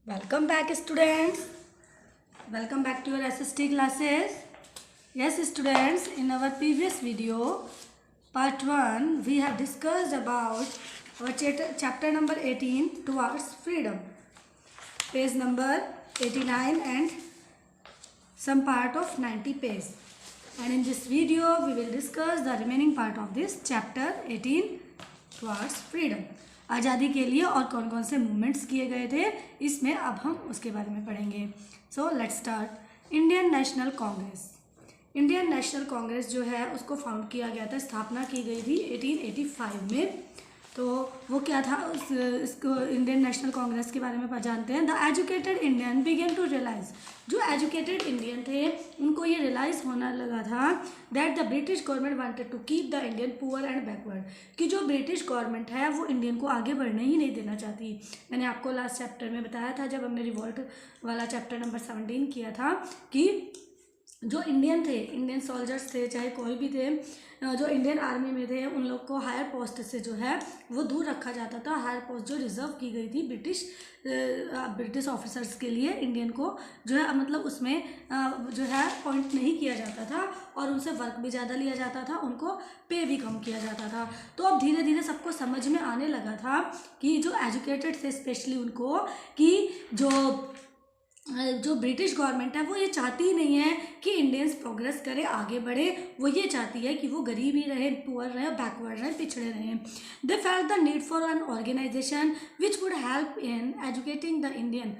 Welcome back, students. Welcome back to your SST classes. Yes, students, in our previous video, part 1, we have discussed about our chapter number 18, Towards Freedom, page number 89 and some part of 90 page. And in this video, we will discuss the remaining part of this chapter 18, Towards Freedom. आज़ादी के लिए और कौन कौन से movements किए गए थे, इसमें अब हम उसके बारे में पढ़ेंगे. So let's start. Indian National Congress. Indian National Congress जो है उसको फाउंड किया गया था, स्थापना की गई थी 1885 में. तो वो क्या था, इसको इंडियन नेशनल कांग्रेस के बारे में जानते हैं. The educated Indian began to realise, जो एजुकेटेड इंडियन थे उनको ये रियलाइज़ होने लगा था that the British government wanted to keep the Indian poor and backward, कि जो ब्रिटिश गवर्नमेंट है वो इंडियन को आगे बढ़ने ही नहीं देना चाहती. मैंने आपको लास्ट चैप्टर में बताया था जब हमने रिवॉल्ट वाला चैप्टर नंबर 17 किया था कि जो इंडियन थे, इंडियन सोल्जर्स थे, चाहे कोई भी थे, जो इंडियन आर्मी में थे, उन लोग को हायर पोस्ट से जो है वो दूर रखा जाता था. हायर पोस्ट जो रिजर्व की गई थी ब्रिटिश ऑफिसर्स के लिए, इंडियन को जो है मतलब उसमें जो है पॉइंट नहीं किया जाता था और उनसे वर्क भी ज़्यादा लिया जाता था, उनको पे भी कम किया जाता था. तो अब धीरे धीरे सबको समझ में आने लगा था कि जो एजुकेटेड थे स्पेशली उनको, कि जो ब्रिटिश गवर्नमेंट है वो ये चाहती ही नहीं है कि इंडियंस प्रोग्रेस करे, आगे बढ़े. वो ये चाहती है कि वो गरीब ही रहे, पुअर रहे, बैकवर्ड रहे, पिछड़े रहे. They felt the need for an organisation which would help in educating the Indian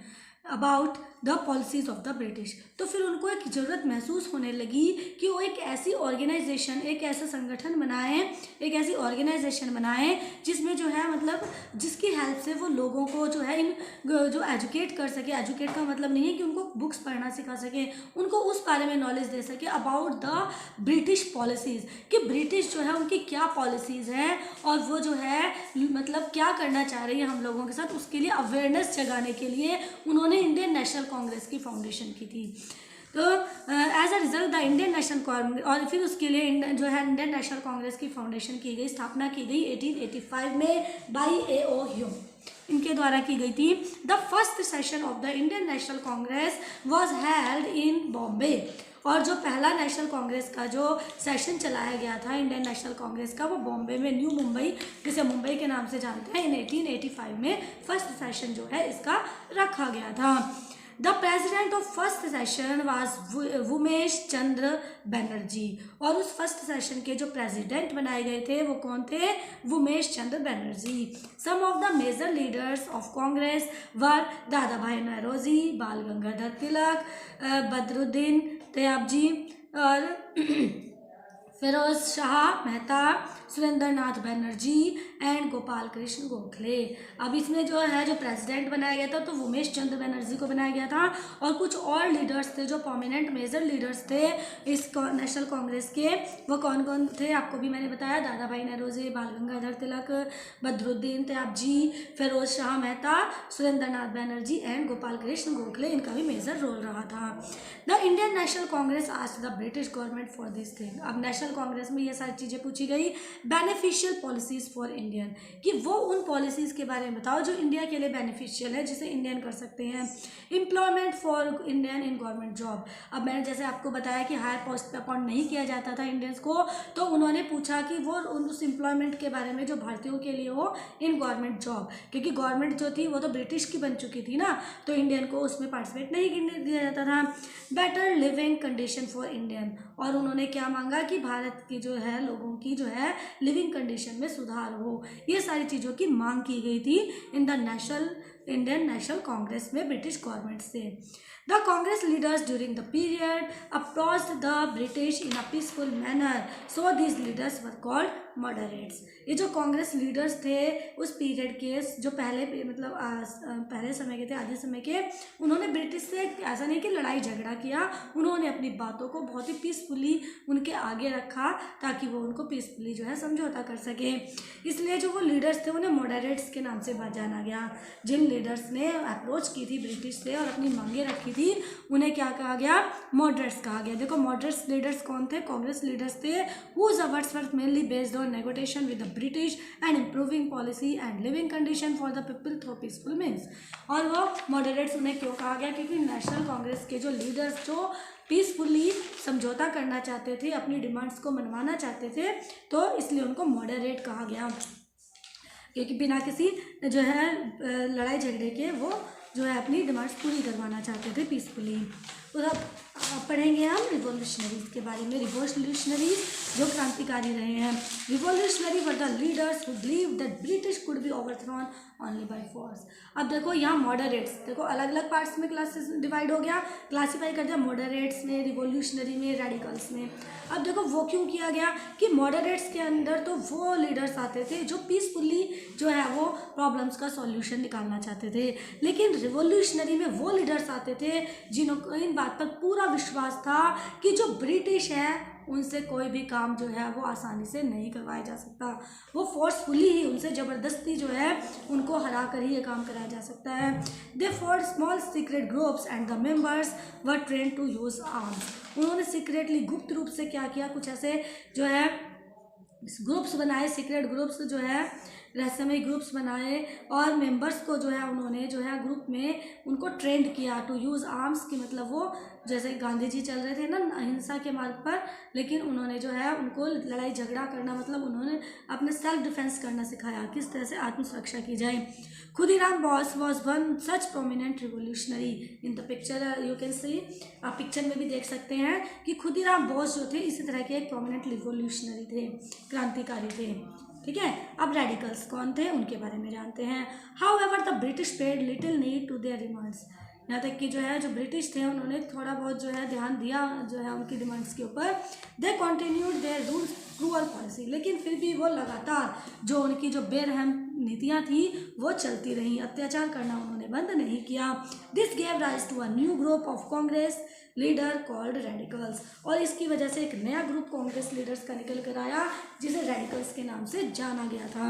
about the policies of the British. तो फिर उनको एक ज़रूरत महसूस होने लगी कि वो एक ऐसी ऑर्गेनाइजेशन, एक ऐसा संगठन बनाएं, एक ऐसी ऑर्गेनाइजेशन बनाएं जिसमें जो है मतलब जिसकी हेल्प से वो लोगों को जो है जो एजुकेट कर सके. एजुकेट का मतलब नहीं है कि उनको बुक्स पढ़ना सिखा सके, उनको उस बारे में नॉलेज दे सके अबाउट द ब्रिटिश पॉलिसीज़, कि ब्रिटिश जो है उनकी क्या पॉलिसीज़ हैं और वो जो है मतलब क्या करना चाह रही है हम लोगों के साथ. उसके लिए अवेयरनेस जगाने के लिए उन्होंने इंडियन नेशनल कांग्रेस की फाउंडेशन की थी. तो as a result the Indian National Congress, और फिर उसके लिए जो है इंडियन नेशनल कांग्रेस की फाउंडेशन की गई, स्थापना की गई 1885 में बाई A.O. ह्यूम, इनके द्वारा की गई थी. The first session of the Indian National Congress was held in Bombay, और जो पहला नेशनल कांग्रेस का जो सेशन चलाया गया था इंडियन नेशनल कांग्रेस का, वो बॉम्बे में, न्यू मुंबई जिसे मुंबई के नाम से जानते हैं, इन 1885 में फर्स्ट सेशन जो है इसका रखा गया था. The president of first session was Umesh Chandra Banerjee, और उस फर्स्ट सेशन के जो प्रेसिडेंट बनाए गए थे वो कौन थे, Umesh Chandra Banerjee. Some of the major leaders of Congress were Dadabhai Naoroji, Bal Gangadhar Tilak, Badruddin Tyabji और Pherozeshah Mehta, Surendranath Banerjee and Gopal Krishna Gokhale. अब इसमें जो है जो प्रेसिडेंट बनाया गया था तो उमेश चंद्र बनर्जी को बनाया गया था, और कुछ और लीडर्स थे जो प्रोमिनेंट मेजर लीडर्स थे इस नेशनल कांग्रेस के. वो कौन कौन थे आपको भी मैंने बताया, दादा भाई नौरोजी, बाल गंगाधर तिलक, बदरुद्दीन तयाबजी, फिरोज शाह मेहता, सुरेंद्र नाथ बनर्जी एंड गोपाल कृष्ण गोखले, इनका भी मेजर रोल रहा था. The Indian National Congress asked the British government for this thing. अब नेशनल कांग्रेस में ये सारी चीज़ें पूछी गई. बेनिफिशियल पॉलिसीज़ फॉर इंडियन, कि वो उन पॉलिसीज़ के बारे में बताओ जो इंडिया के लिए बेनिफिशियल है, जिसे इंडियन कर सकते हैं. Employment for Indian in government job. अब मैंने जैसे आपको बताया कि हायर पोस्ट पे अपॉइंट नहीं किया जाता था इंडियंस को, तो उन्होंने पूछा कि वो उस एम्प्लॉयमेंट के बारे में जो भारतीयों के लिए हो इन गवर्नमेंट जॉब, क्योंकि गवर्नमेंट जो थी वो तो ब्रिटिश की बन चुकी थी ना, तो इंडियन को उसमें पार्टिसिपेट नहीं दिया जाता था. Better living condition for Indian, और उन्होंने क्या मांगा कि भारत की जो है लोगों की जो है लिविंग कंडीशन में सुधार हो. ये सारी चीज़ों की मांग की गई थी in the Indian National Congress में ब्रिटिश गवर्नमेंट से. The Congress leaders during the period opposed the British in a peaceful manner, so these leaders were called moderates. ये जो कांग्रेस लीडर्स थे उस पीरियड के, जो पहले समय के थे, आधे समय के, उन्होंने ब्रिटिश से ऐसा नहीं कि लड़ाई झगड़ा किया, उन्होंने अपनी बातों को बहुत ही पीसफुली उनके आगे रखा ताकि वो उनको पीसफुली जो है समझौता कर सके. इसलिए जो वो लीडर्स थे उन्हें मॉडरेट्स के नाम से जाना गया. जिन लीडर्स ने अप्रोच की थी ब्रिटिश से और अपनी मांगे रखी थी, उन्हें क्या कहा गया? मॉडरेट्स कहा गया। देखो मॉडरेट्स लीडर्स कौन थे? कांग्रेस लीडर्स थे। Whose efforts were mainly based on negotiation with the British and improving policy and living condition for the people through peaceful means. और वो मॉडरेट्स उन्हें क्यों कहा गया? क्योंकि नेशनल कांग्रेस के जो लीडर्स जो पीसफुली समझौता करना चाहते थे, अपनी डिमांड्स को मनवाना चाहते थे, तो इसलिए उनको मॉडरेट कहा गया, क्योंकि बिना किसी जो है लड़ाई झगड़े के वो जो है अपनी डिमांड्स पूरी करवाना चाहते थे पीसफुली। उधर पढ़ेंगे हम रिवोल्यूशनरीज के बारे में। रिवोल्यूशनरीज जो क्रांतिकारी रहे हैं। Revolutionary were the leaders who believe that British could be overthrown only by force. अब देखो यहाँ मॉडरेट्स, देखो अलग अलग पार्ट्स में क्लासेस डिवाइड हो गया, क्लासीफाई कर दिया मॉडरेट्स में, रिवोल्यूशनरी में, रेडिकल्स में। अब देखो वो क्यों किया गया कि मॉडरेट्स के अंदर तो वो लीडर्स आते थे जो पीसफुली जो है वो प्रॉब्लम्स का सॉल्यूशन निकालना चाहते थे, लेकिन रिवोल्यूशनरी में वो लीडर्स आते थे जिनको इन बात पर पूरा विश्वास था कि जो ब्रिटिश है उनसे कोई भी काम जो है वो आसानी से नहीं करवाया जा सकता, वो फोर्सफुली ही उनसे ज़बरदस्ती जो है उनको हरा कर ही ये काम कराया जा सकता है। They formed small secret groups and the members were train to use arms. उन्होंने सीक्रेटली गुप्त रूप से क्या किया? कुछ ऐसे जो है ग्रुप्स बनाए, सीक्रेट ग्रुप्स जो है रहस्यमय ग्रुप्स बनाए और मेंबर्स को जो है उन्होंने जो है ग्रुप में उनको ट्रेंड किया टू यूज़ आर्म्स की मतलब वो जैसे गांधी जी चल रहे थे ना अहिंसा के मार्ग पर, लेकिन उन्होंने जो है उनको लड़ाई झगड़ा करना मतलब उन्होंने अपने सेल्फ डिफेंस करना सिखाया, किस तरह से आत्मसुरक्षा की जाए। Khudiram Bose was one such prominent revolutionary in the picture, you can see, आप पिक्चर में भी देख सकते हैं कि खुदीराम बोस जो थे इसी तरह के एक प्रोमिनेंट रिवोल्यूशनरी थे, क्रांतिकारी थे। ठीक है, अब रेडिकल्स कौन थे उनके बारे में जानते हैं। However the British paid little need to their demands. यहाँ तक कि जो है जो ब्रिटिश थे उन्होंने थोड़ा बहुत जो है ध्यान दिया जो है उनकी डिमांड्स के ऊपर। They continued their rules cruel policy, लेकिन फिर भी वो लगातार जो उनकी जो बेरहम नीतियाँ थी वो चलती रहीं, अत्याचार करना उन्होंने बंद नहीं किया। This gave rise to a new group of Congress leader called radicals, और इसकी वजह से एक नया ग्रुप कांग्रेस लीडर्स का निकल कर आया जिसे रेडिकल्स के नाम से जाना गया था।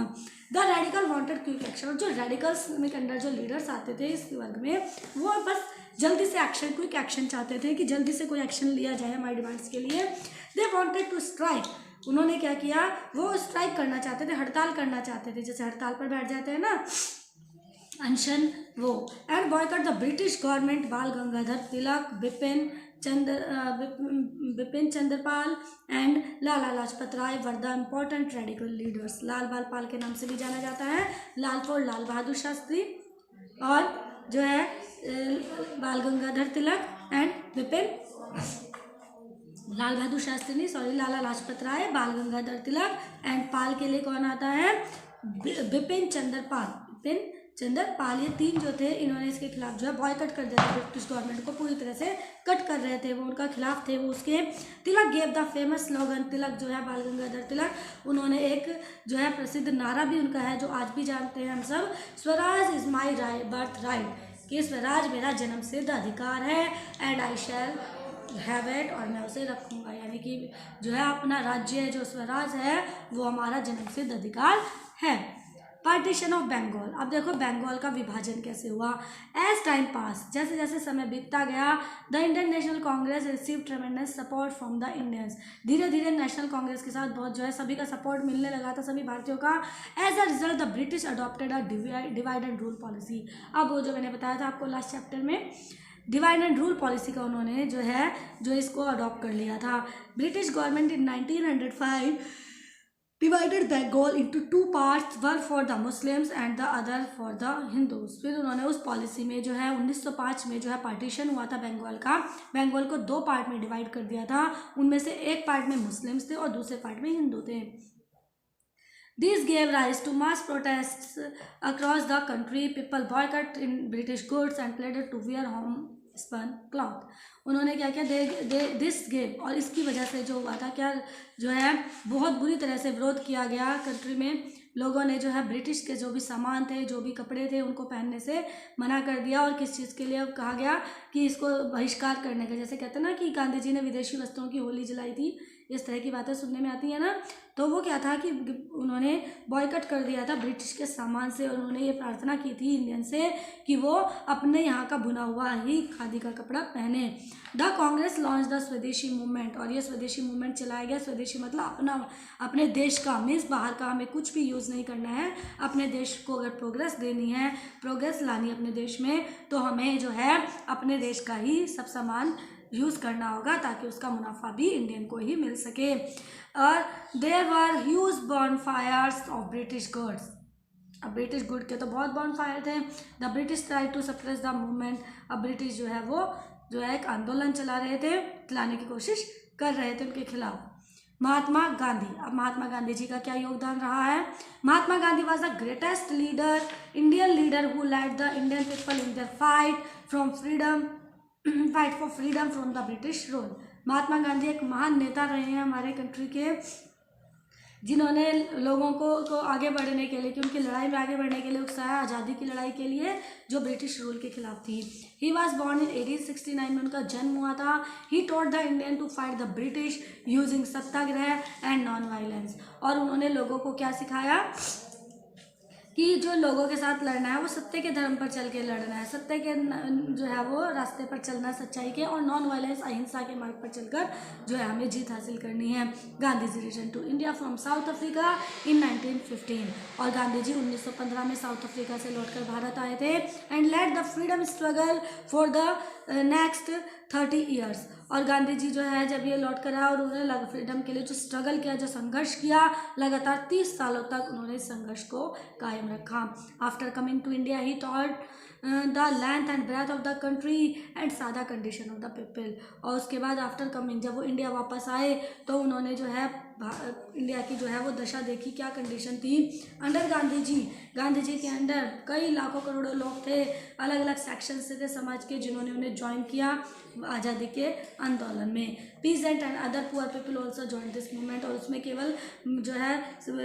The radical wanted quick action, और जो रेडिकल्स में के अंदर जो लीडर्स आते थे इस वर्ग में वो बस जल्दी से एक्शन, क्विक एक्शन चाहते थे कि जल्दी से कोई एक्शन लिया जाए हमारी डिमांड्स के लिए। दे वांटेड टू स्ट्राइक, उन्होंने क्या किया? वो स्ट्राइक करना चाहते थे, हड़ताल करना चाहते थे, जैसे हड़ताल पर बैठ जाते हैं ना अनशन वो। And boycott the British government. बाल गंगाधर तिलक, Bipin Chandrapal and Lala Lajpat Rai were the important radical leaders. लाल बाल पाल के नाम से भी जाना जाता है, लाल फॉर लाल बहादुर शास्त्री, और जो है बाल गंगाधर तिलक एंड लाल बहादुर शास्त्री नहीं सॉरी लाला लाजपत राय, बाल गंगाधर तिलक एंड पाल के लिए कौन आता है? बिपिन चंद्रपाल। ये तीन जो थे इन्होंने इसके खिलाफ जो है बॉयकट कर दिया था, ब्रिटिश गवर्नमेंट को पूरी तरह से कट कर रहे थे, वो उनका खिलाफ थे वो उसके। तिलक गेव द फेमस स्लोगन, तिलक जो है बाल गंगाधर तिलक, उन्होंने एक जो है प्रसिद्ध नारा भी उनका है जो आज भी जानते हैं हम सब, Swaraj is my birth right, कि स्वराज मेरा जन्मसिद्ध अधिकार है, and I shall have it, और मैं उसे रखूँगा, यानी कि जो है अपना राज्य जो स्वराज है वो हमारा जन्मसिद्ध अधिकार है। पार्टीशन ऑफ बंगाल, अब देखो बंगाल का विभाजन कैसे हुआ। एज टाइम पास, जैसे जैसे समय बीतता गया, the Indian National Congress receive ट्रेमेंडस support from the Indians, धीरे धीरे नेशनल कांग्रेस के साथ बहुत जो है सभी का सपोर्ट मिलने लगा था, सभी भारतीयों का। As a result the British adopted a divide and rule policy. अब वो जो मैंने बताया था आपको लास्ट चैप्टर में, डिवाइड एंड रूल पॉलिसी का उन्होंने जो है जो इसको अडॉप्ट कर लिया था। British government in 1905 divided Bengal into two parts, one for the Muslims and the other for the Hindus। फिर उन्होंने उस पॉलिसी में जो है 1905 में जो है पार्टीशन हुआ था बंगाल का, बंगाल को दो पार्ट में डिवाइड कर दिया था, उनमें से एक पार्ट में मुस्लिम्स थे और दूसरे पार्ट में हिंदू थे। This gave rise to mass protests across the country. People boycotted British goods and pleaded to wear homespun cloth। उन्होंने क्या किया? दिस गेव, और इसकी वजह से जो हुआ था क्या जो है बहुत बुरी तरह से विरोध किया गया कंट्री में, लोगों ने जो है ब्रिटिश के जो भी सामान थे जो भी कपड़े थे उनको पहनने से मना कर दिया। और किस चीज़ के लिए कहा गया कि इसको बहिष्कार करने का, जैसे कहते हैं ना कि गांधी जी ने विदेशी वस्त्रों की होली जलाई थी, इस तरह की बातें सुनने में आती है ना। तो वो क्या था कि उन्होंने बॉयकट कर दिया था ब्रिटिश के सामान से, और उन्होंने ये प्रार्थना की थी इंडियन से कि वो अपने यहाँ का बुना हुआ ही खादी का कपड़ा पहने। द कांग्रेस लॉन्च द स्वदेशी मूवमेंट, और ये स्वदेशी मूवमेंट चलाया गया। स्वदेशी मतलब अपने देश का, मीन्स बाहर का हमें कुछ भी यूज़ नहीं करना है। अपने देश को अगर प्रोग्रेस देनी है, प्रोग्रेस लानी है अपने देश में, तो हमें जो है अपने देश का ही सब सामान यूज़ करना होगा, ताकि उसका मुनाफा भी इंडियन को ही मिल सके। और there were huge bonfires of British goods. अब ब्रिटिश गुड के तो बहुत बॉनफायर थे। The British try to suppress the movement. अब ब्रिटिश जो है वो जो है एक आंदोलन चला रहे थे, चलाने की कोशिश कर रहे थे उनके खिलाफ। महात्मा गांधी। अब महात्मा गांधी जी का क्या योगदान रहा है? Mahatma Gandhi was the greatest leader, Indian leader who led the Indian people in their fight from freedom, fight for freedom from the British rule. Mahatma Gandhi एक महान नेता रहे हैं हमारे कंट्री के, जिन्होंने लोगों को आगे बढ़ने के लिए, कि उनकी लड़ाई में आगे बढ़ने के लिए उकसाया, आज़ादी की लड़ाई के लिए जो ब्रिटिश रूल के खिलाफ थी। ही वॉज बॉर्न इन 1869 में उनका जन्म हुआ था। He taught the Indian to fight the British using satyagraha and non violence. और उन्होंने लोगों को क्या सिखाया कि जो लोगों के साथ लड़ना है वो सत्य के धर्म पर चल के लड़ना है, सत्य के जो है वो रास्ते पर चलना, सच्चाई के, और नॉन वायलेंस अहिंसा के मार्ग पर चलकर जो है हमें जीत हासिल करनी है। Gandhi ji return to India from South Africa in 1915। और गांधी जी 1915 में साउथ अफ्रीका से लौटकर भारत आए थे। And led the freedom struggle for the next 30 years. और गांधी जी जो है जब ये लौट कर आया, और उन्होंने फ्रीडम के लिए जो स्ट्रगल किया, जो संघर्ष किया, लगातार 30 सालों तक उन्होंने इस संघर्ष को कायम रखा। After coming to India he taught the length and breadth of the country and sad condition of the people. और उसके बाद आफ्टर कमिंग, जब वो इंडिया वापस आए, तो उन्होंने जो है इंडिया की जो है वो दशा देखी, क्या कंडीशन थी। अंडर गांधी जी के अंडर कई लाखों करोड़ों लोग थे, अलग अलग सेक्शन से थे समाज के, जिन्होंने उन्हें ज्वाइन किया आज़ादी के आंदोलन में। Peasant and other poor people also join this movement. और उसमें केवल जो है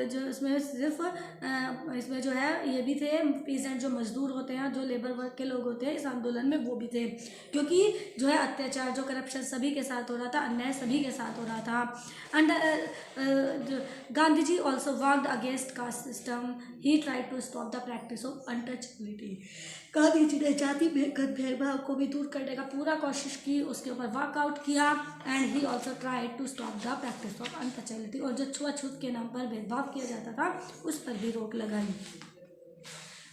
जो इसमें सिर्फ इसमें जो है ये भी थे पीजेंट, जो मजदूर होते हैं, जो लेबर वर्क के लोग होते हैं इस आंदोलन में, वो भी थे। क्योंकि जो है अत्याचार, जो करप्शन सभी के साथ हो रहा था, अन्याय सभी के साथ हो रहा था। Gandhi ji also worked against caste system. He tried to stop the practice of untouchability. Gandhi ji ने जाति भेदभाव को भी दूर करने का पूरा कोशिश की, उसके ऊपर वर्कआउट किया। And he also tried to stop the practice of untouchability. और जो छुआछूत के नाम पर भेदभाव किया जाता था उस पर भी रोक लगाई।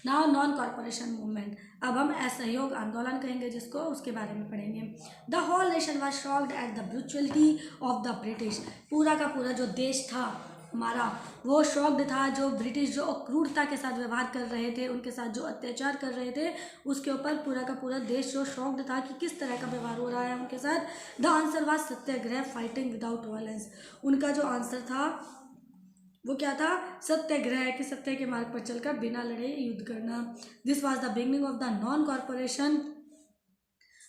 Now non corporation movement. अब हम असहयोग आंदोलन कहेंगे जिसको, उसके बारे में पढ़ेंगे। The whole nation was shocked at the brutality of the British. पूरा का पूरा जो देश था हमारा वो शॉक्ड था, जो ब्रिटिश जो क्रूरता के साथ व्यवहार कर रहे थे, उनके साथ जो अत्याचार कर रहे थे, उसके ऊपर पूरा का पूरा देश जो शॉक्ड था कि किस तरह का व्यवहार हो रहा है उनके साथ। The answer was Satyagraha, fighting without violence. उनका जो आंसर था वो क्या था? सत्याग्रह, कि सत्य के मार्ग पर चलकर बिना लड़े युद्ध करना। This was the beginning of the non corporation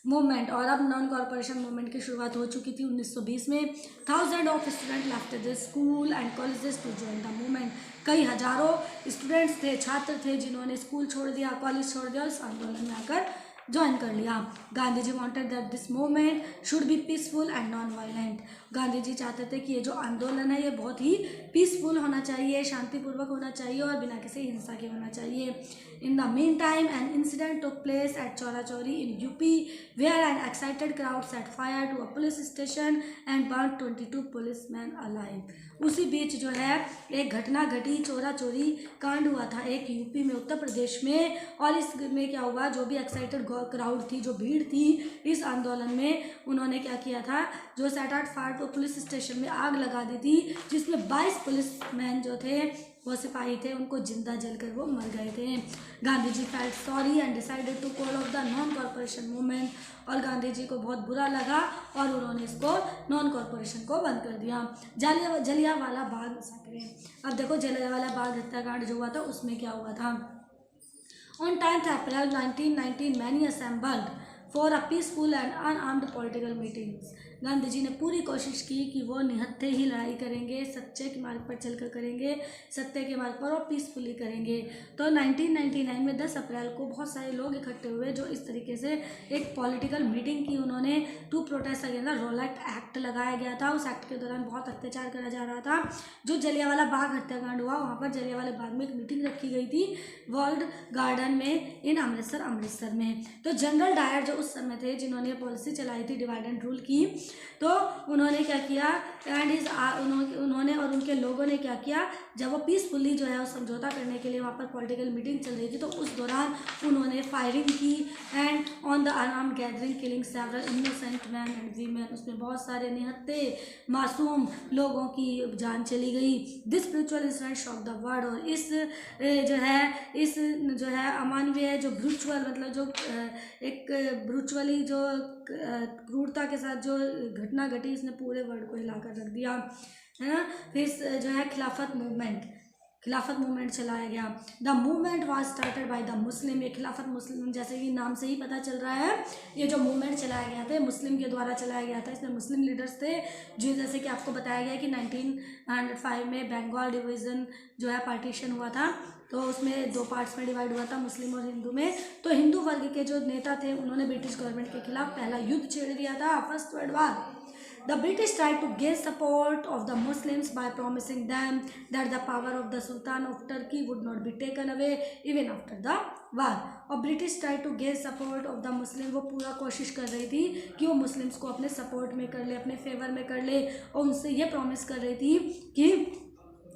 movement. और अब नॉन कॉर्पोरेशन मूवमेंट की शुरुआत हो चुकी थी 1920 में। Thousand of student left the school and colleges to join the movement. कई हजारों स्टूडेंट्स थे, छात्र थे, जिन्होंने स्कूल छोड़ दिया, कॉलेज छोड़ दिया और इस आंदोलन में आकर ज्वाइन कर लिया। Gandhi ji wanted that this movement should be peaceful and non violent. Gandhi ji चाहते थे कि ये जो आंदोलन है ये बहुत ही पीसफुल होना चाहिए, शांतिपूर्वक होना चाहिए और बिना किसी हिंसा के होना चाहिए। In the meantime an incident took place at Chaura Chauri in UP where an excited crowd set fire to a police station and burn 22 policeman alive. उसी बीच जो है एक घटना घटी, चौरा चौरी कांड हुआ था एक यूपी में, उत्तर प्रदेश में। और इसमें क्या हुआ, जो भी एक्साइटेड क्राउड थी, जो भीड़ थी इस आंदोलन में, उन्होंने क्या किया था, जो set out fire to police station में आग लगा दी थी, जिसमें 22 पुलिसमैन जो थे वो सिपाही थे, उनको जिंदा जलकर वो मर गए थे। Gandhi ji felt sorry and decided to call off the non corporation movement. और गांधी जी को बहुत बुरा लगा और उन्होंने इसको नॉन कॉर्पोरेशन को बंद कर दिया। जलियांवाला बाग मैसेकर। अब देखो जलियांवाला बाग हत्याकांड जो हुआ था उसमें क्या हुआ था। On 10th April 1919 many assembled for a peaceful and unarmed political meetings. Gandhi ji ने पूरी कोशिश की कि वो निहत्थे ही लड़ाई करेंगे, सच्चे के मार्ग पर चलकर करेंगे, सत्य के मार्ग पर और पीसफुली करेंगे। तो 1999 में 10 अप्रैल को बहुत सारे लोग इकट्ठे हुए जो इस तरीके से एक पॉलिटिकल मीटिंग की उन्होंने to protest against the Rowlatt Act लगाया गया था। उस एक्ट के दौरान बहुत अत्याचार करा जा रहा था। जो जलियांवाला बाग हत्याकांड हुआ वहाँ पर जलियांवाला बाग में एक मीटिंग रखी गई थी वर्ल्ड गार्डन में इन अमृतसर में। तो जनरल डायर जो उस समय थे जिन्होंने पॉलिसी चलाई थी डिवाइड एंड रूल की, तो उन्होंने क्या किया उन्होंने और उनके लोगों ने क्या किया, जब वो पीसफुली जो है उस समझौता करने के लिए वहाँ पर पॉलिटिकल मीटिंग चल रही थी तो उस दौरान उन्होंने फायरिंग की and on the unarmoured gathering killing several innocent man and women. उसमें बहुत सारे निहत्थे मासूम लोगों की जान चली गई। This spiritual incident shock the world. और इस जो है अमानवीय जो ब्रूचुअल मतलब जो एक ब्रूचुअली जो क्रूरता के साथ जो घटना घटी इसने पूरे वर्ल्ड को हिलाकर रख दिया, है ना। फिर जो है खिलाफत मूवमेंट चलाया गया। The movement was started by the Muslim. ये खिलाफत मुस्लिम जैसे कि नाम से ही पता चल रहा है, ये जो मूवमेंट चलाया गया था मुस्लिम के द्वारा चलाया गया था। इसमें मुस्लिम लीडर्स थे जो जैसे कि आपको बताया गया कि 1905 में बंगाल डिवीज़न जो है पार्टीशन हुआ था, तो उसमें 2 पार्ट्स में डिवाइड हुआ था, मुस्लिम और हिंदू में। तो हिंदू वर्ग के जो नेता थे उन्होंने ब्रिटिश गवर्नमेंट के खिलाफ पहला युद्ध छेड़ दिया था, first world war. The British tried to gain support of the Muslims by promising them that the power of the Sultan of Turkey would not be taken away even after the war। और British try to gain support of the Muslim, वो पूरा कोशिश कर रही थी कि वो Muslims को अपने सपोर्ट में कर ले, अपने फेवर में कर ले, और उनसे ये प्रॉमिस कर रही थी कि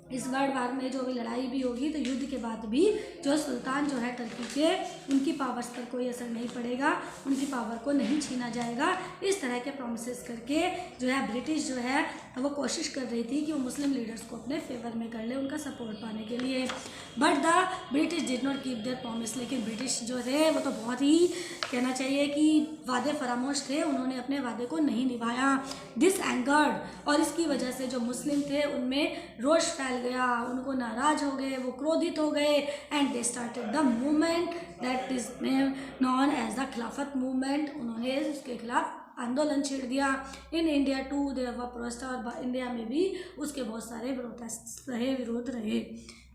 इस वर्ल्ड वार में जो भी लड़ाई भी होगी तो युद्ध के बाद भी जो सुल्तान जो है टर्की के, उनकी पावर्स पर कोई असर नहीं पड़ेगा, उनकी पावर को नहीं छीना जाएगा। इस तरह के प्रॉमिसेस करके जो है ब्रिटिश जो है वो कोशिश कर रही थी कि वो मुस्लिम लीडर्स को अपने फेवर में कर ले, उनका सपोर्ट पाने के लिए। But the British did not keep their promise. लेकिन ब्रिटिश जो थे वो तो बहुत ही कहना चाहिए कि वादे फरामोश थे, उन्होंने अपने वादे को नहीं निभाया। दिस एंगर्ड, और इसकी वजह से जो मुस्लिम थे उनमें रोष फैल गया, उनको नाराज हो गए, वो क्रोधित हो गए and they started the movement that is known as the Khilafat movement. उन्होंने उसके खिलाफ आंदोलन छेड़ दिया। In India to their war protest, और इंडिया में भी उसके बहुत सारे प्रोटेस्ट रहे, विरोध रहे।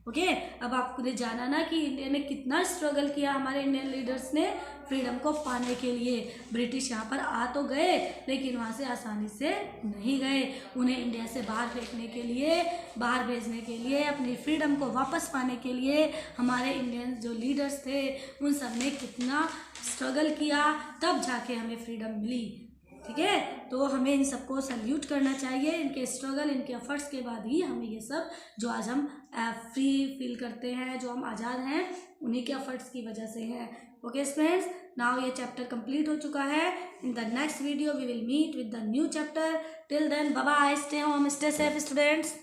ओके, अब आपको ने जाना ना कि इंडिया ने कितना स्ट्रगल किया, हमारे इंडियन लीडर्स ने फ्रीडम को पाने के लिए। ब्रिटिश यहाँ पर आ तो गए लेकिन वहाँ से आसानी से नहीं गए, उन्हें इंडिया से बाहर फेंकने के लिए, बाहर भेजने के लिए, अपनी फ्रीडम को वापस पाने के लिए हमारे इंडियन जो लीडर्स थे उन सब ने कितना स्ट्रगल किया, तब जाके हमें फ्रीडम मिली। ठीक है, तो हमें इन सबको सल्यूट करना चाहिए। इनके स्ट्रगल, इनके एफर्ट्स के बाद ही हमें ये सब जो आज हम फ्री फील करते हैं, जो हम आज़ाद हैं, उन्हीं के एफर्ट्स की वजह से हैं। ओके फ्रेंड्स, नाउ ये चैप्टर कंप्लीट हो चुका है। In the next video we will meet with the new chapter. Till then bye bye, stay home, stay safe students.